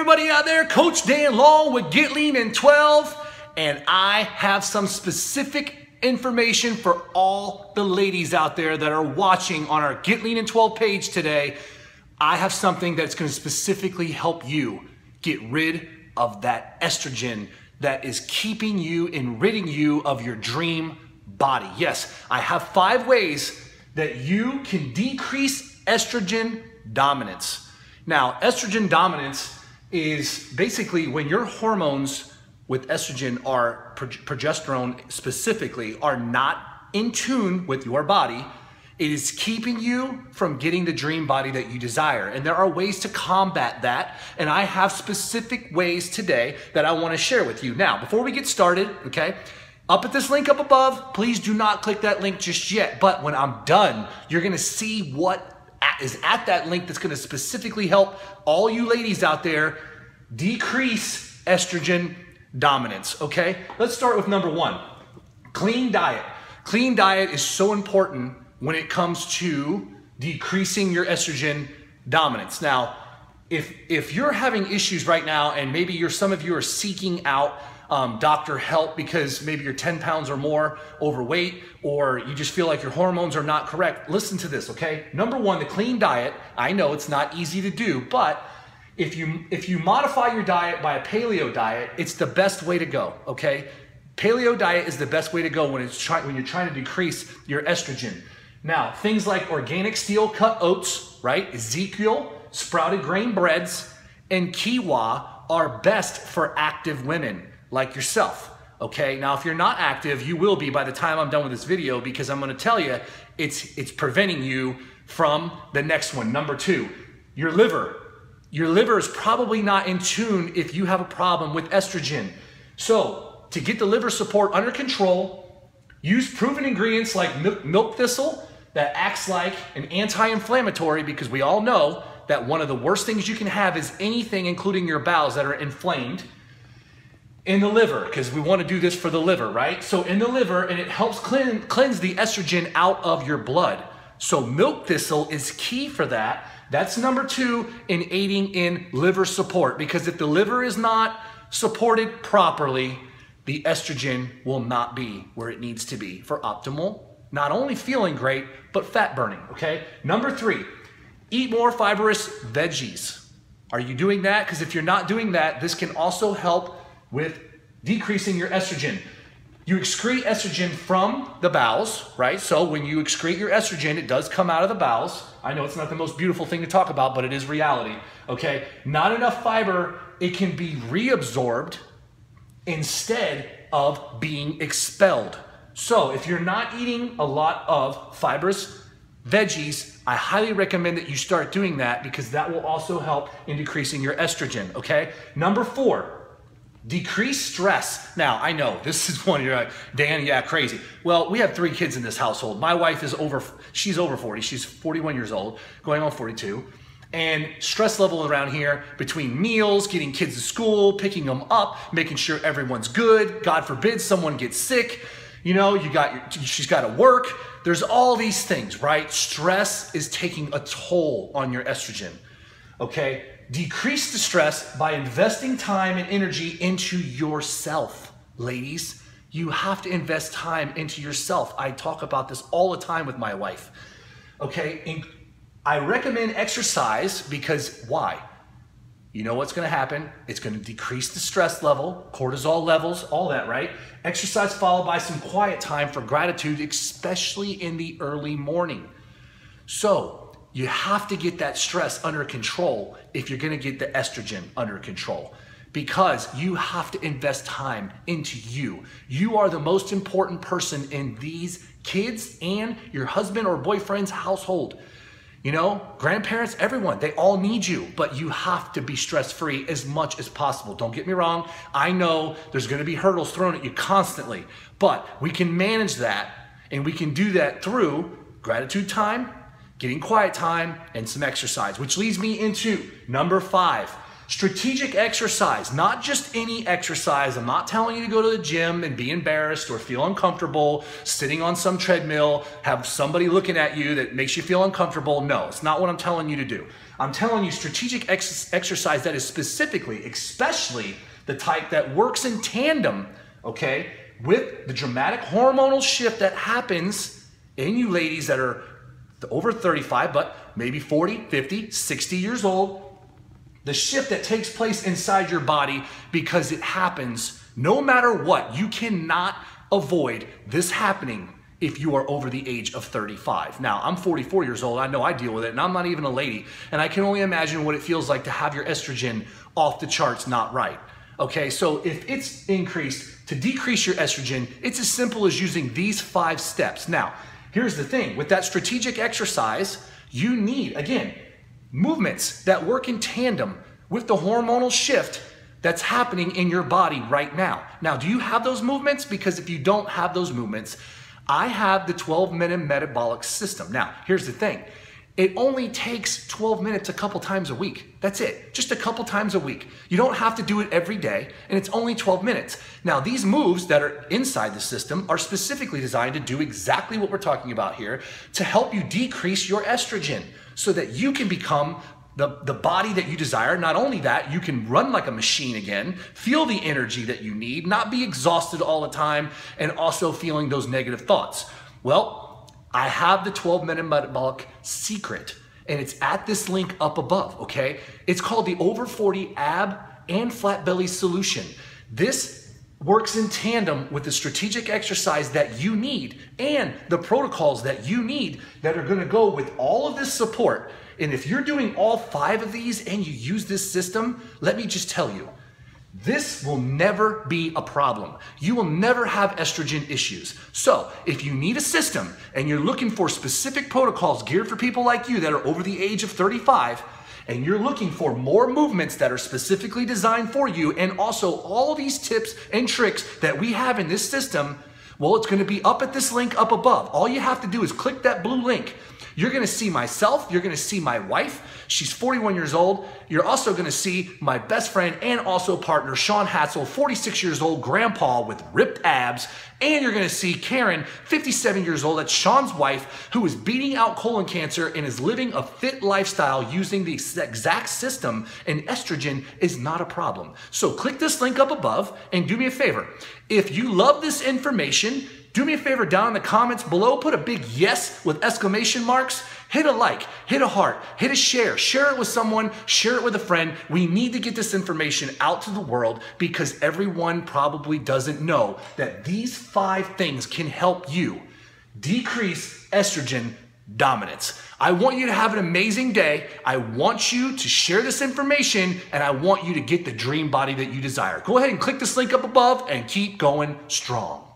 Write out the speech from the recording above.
everybody out there? Coach Dan Long with Get Lean in 12, and I have some specific information for all the ladies out there that are watching on our Get Lean in 12 page today. I have something that's going to specifically help you get rid of that estrogen that is keeping you and ridding you of your dream body. Yes, I have 5 ways that you can decrease estrogen dominance. Now, estrogen dominance is basically when your hormones with estrogen or progesterone specifically are not in tune with your body. It is keeping you from getting the dream body that you desire. And there are ways to combat that. And I have specific ways today that I want to share with you. Now, before we get started, okay, up at this link up above, please do not click that link just yet. But when I'm done, you're going to see what is at that link that's going to specifically help all you ladies out there decrease estrogen dominance, okay? Let's start with number 1, clean diet. Clean diet is so important when it comes to decreasing your estrogen dominance. Now, if you're having issues right now and maybe some of you are seeking out doctor help because maybe you're 10 pounds or more overweight, or you just feel like your hormones are not correct, listen to this, okay? Number 1, the clean diet. I know it's not easy to do, but if you modify your diet by a paleo diet, it's the best way to go, okay? Paleo diet is the best way to go when you're trying to decrease your estrogen. Now, things like organic steel cut oats, right? Ezekiel, sprouted grain breads, and quinoa are best for active women like yourself, okay? Now, if you're not active, you will be by the time I'm done with this video, because I'm gonna tell you, it's preventing you from the next one. Number 2, your liver. Your liver is probably not in tune if you have a problem with estrogen. So, to get the liver support under control, use proven ingredients like milk thistle that acts like an anti-inflammatory, because we all know that one of the worst things you can have is anything, including your bowels, that are inflamed in the liver, because we want to do this for the liver, right? So in the liver, and it helps cleanse the estrogen out of your blood. So milk thistle is key for that. That's number 2 in aiding in liver support, because if the liver is not supported properly, the estrogen will not be where it needs to be for optimal, not only feeling great, but fat burning, okay? Number 3, eat more fibrous veggies. Are you doing that? Because if you're not doing that, this can also help with decreasing your estrogen. You excrete estrogen from the bowels, right? So when you excrete your estrogen, it does come out of the bowels. I know it's not the most beautiful thing to talk about, but it is reality, okay? Not enough fiber, it can be reabsorbed instead of being expelled. So if you're not eating a lot of fibrous veggies, I highly recommend that you start doing that, because that will also help in decreasing your estrogen, okay? Number 4, decrease stress. Now, I know this is one you're like, Dan, yeah, crazy. Well, we have 3 kids in this household. My wife is she's over 40. She's 41 years old, going on 42. And stress level around here between meals, getting kids to school, picking them up, making sure everyone's good. God forbid someone gets sick. You know, she's got to work. There's all these things, right? Stress is taking a toll on your estrogen, okay? Decrease the stress by investing time and energy into yourself. Ladies, you have to invest time into yourself. I talk about this all the time with my wife, okay? And I recommend exercise because why? You know what's going to happen? It's going to decrease the stress level, cortisol levels, all that, right? Exercise followed by some quiet time for gratitude, especially in the early morning. So, you have to get that stress under control if you're going to get the estrogen under control, because you have to invest time into you. You are the most important person in these kids and your husband or boyfriend's household. You know, grandparents, everyone, they all need you, but you have to be stress-free as much as possible. Don't get me wrong. I know there's going to be hurdles thrown at you constantly, but we can manage that, and we can do that through gratitude time, getting quiet time, and some exercise, which leads me into number 5, strategic exercise, not just any exercise. I'm not telling you to go to the gym and be embarrassed or feel uncomfortable sitting on some treadmill, have somebody looking at you that makes you feel uncomfortable. No, it's not what I'm telling you to do. I'm telling you strategic exercise that is specifically, especially the type that works in tandem, okay, with the dramatic hormonal shift that happens in you ladies that are over 35, but maybe 40, 50, 60 years old. The shift that takes place inside your body, because it happens no matter what. You cannot avoid this happening if you are over the age of 35. Now, I'm 44 years old. I know I deal with it, and I'm not even a lady. And I can only imagine what it feels like to have your estrogen off the charts, not right. Okay, so if it's increased, to decrease your estrogen, it's as simple as using these 5 steps. Now, here's the thing. With that strategic exercise, you need, again, movements that work in tandem with the hormonal shift that's happening in your body right now. Now, do you have those movements? Because if you don't have those movements, I have the 12-minute metabolic system. Now, here's the thing. It only takes 12 minutes a couple times a week. That's it, just a couple times a week. You don't have to do it every day, and it's only 12 minutes. Now, these moves that are inside the system are specifically designed to do exactly what we're talking about here, to help you decrease your estrogen so that you can become the body that you desire. Not only that, you can run like a machine again, feel the energy that you need, not be exhausted all the time, and also feeling those negative thoughts. Well, I have the 12-minute metabolic secret, and it's at this link up above, okay? It's called the Over 40 Ab and Flat Belly Solution. This works in tandem with the strategic exercise that you need and the protocols that you need that are gonna go with all of this support. And if you're doing all 5 of these and you use this system, let me just tell you, this will never be a problem. You will never have estrogen issues. So if you need a system and you're looking for specific protocols geared for people like you that are over the age of 35, and you're looking for more movements that are specifically designed for you, and also all these tips and tricks that we have in this system, well, it's gonna be up at this link up above. All you have to do is click that blue link. You're gonna see myself, you're gonna see my wife, she's 41 years old. You're also gonna see my best friend and also partner, Sean Hatzel, 46 years old, grandpa with ripped abs. And you're gonna see Karen, 57 years old, that's Sean's wife, who is beating out colon cancer and is living a fit lifestyle using the exact system, and estrogen is not a problem. So click this link up above and do me a favor. If you love this information, do me a favor down in the comments below, put a big yes with exclamation marks, hit a like, hit a heart, hit a share it with someone, share it with a friend. We need to get this information out to the world because everyone probably doesn't know that these 5 things can help you decrease estrogen dominance. I want you to have an amazing day. I want you to share this information, and I want you to get the dream body that you desire. Go ahead and click this link up above and keep going strong.